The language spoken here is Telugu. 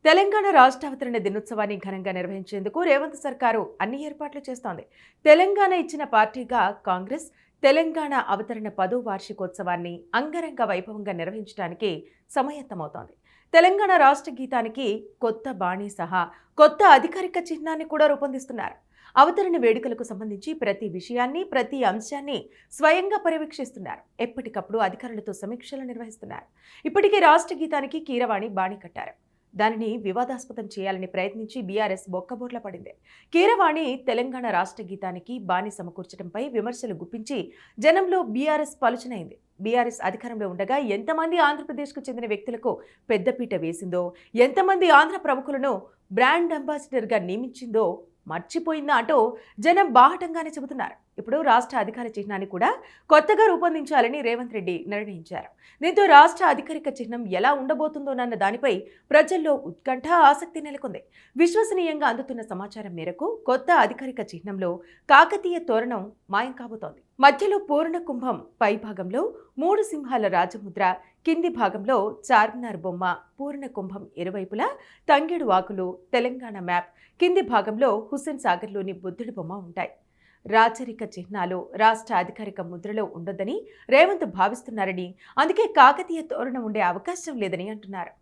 తెలంగాణ రాష్ట్ర అవతరణ దినోత్సవాన్ని ఘనంగా నిర్వహించేందుకు రేవంత్ సర్కారు అన్ని ఏర్పాట్లు చేస్తోంది. తెలంగాణ ఇచ్చిన పార్టీగా కాంగ్రెస్ తెలంగాణ అవతరణ 10వ వార్షికోత్సవాన్ని అంగరంగ వైభవంగా నిర్వహించడానికి సమాయత్తమవుతోంది. తెలంగాణ రాష్ట్ర గీతానికి కొత్త బాణీ సహా కొత్త అధికారిక చిహ్నాన్ని కూడా రూపొందిస్తున్నారు. అవతరణ వేడుకలకు సంబంధించి ప్రతి విషయాన్ని, ప్రతి అంశాన్ని స్వయంగా పర్యవేక్షిస్తున్నారు. ఎప్పటికప్పుడు అధికారులతో సమీక్షలు నిర్వహిస్తున్నారు. ఇప్పటికే రాష్ట్ర గీతానికి కీరవాణి బాణీ కట్టారు. దానిని వివాదాస్పదం చేయాలని ప్రయత్నించి బీఆర్ఎస్ బొక్కబోర్ల పడింది. కీరవాణి తెలంగాణ రాష్ట్ర గీతానికి బాణీ సమకూర్చడంపై విమర్శలు గుప్పించి జనంలో బీఆర్ఎస్ పలుచనైంది. బీఆర్ఎస్ అధికారంలో ఉండగా ఎంతమంది ఆంధ్రప్రదేశ్కు చెందిన వ్యక్తులకు పెద్దపీట వేసిందో, ఎంతమంది ఆంధ్ర ప్రముఖులను బ్రాండ్ అంబాసిడర్గా నియమించిందో మర్చిపోయిందా అంటూ జనం బాహటంగానే చెబుతున్నారు. ఇప్పుడు రాష్ట్ర అధికార చిహ్నాన్ని కూడా కొత్తగా రూపొందించాలని రేవంత్ రెడ్డి నిర్ణయించారు. దీంతో రాష్ట్ర అధికారిక చిహ్నం ఎలా ఉండబోతుందోనన్న దానిపై ప్రజల్లో ఉత్కంఠ, ఆసక్తి నెలకొంది. విశ్వసనీయంగా అందుతున్న సమాచారం మేరకు కొత్త అధికారిక చిహ్నంలో కాకతీయ తోరణం మాయం కాబోతోంది. మధ్యలో పూర్ణ కుంభం, పై భాగంలో 3 సింహాల రాజముద్ర, కింది భాగంలో చార్మినార్ బొమ్మ, పూర్ణ కుంభం ఇరువైపులా తంగేడు ఆకులు, తెలంగాణ మ్యాప్, కింది భాగంలో హుస్సేన్ సాగర్లోని బుద్ధుడి బొమ్మ ఉంటాయి. రాచరిక చిహ్నాలు రాష్ట్ర అధికారిక ముద్రలో ఉండొద్దని రేవంత్ భావిస్తున్నారని, అందుకే కాకతీయ తోరణం ఉండే అవకాశం లేదని అంటున్నారు.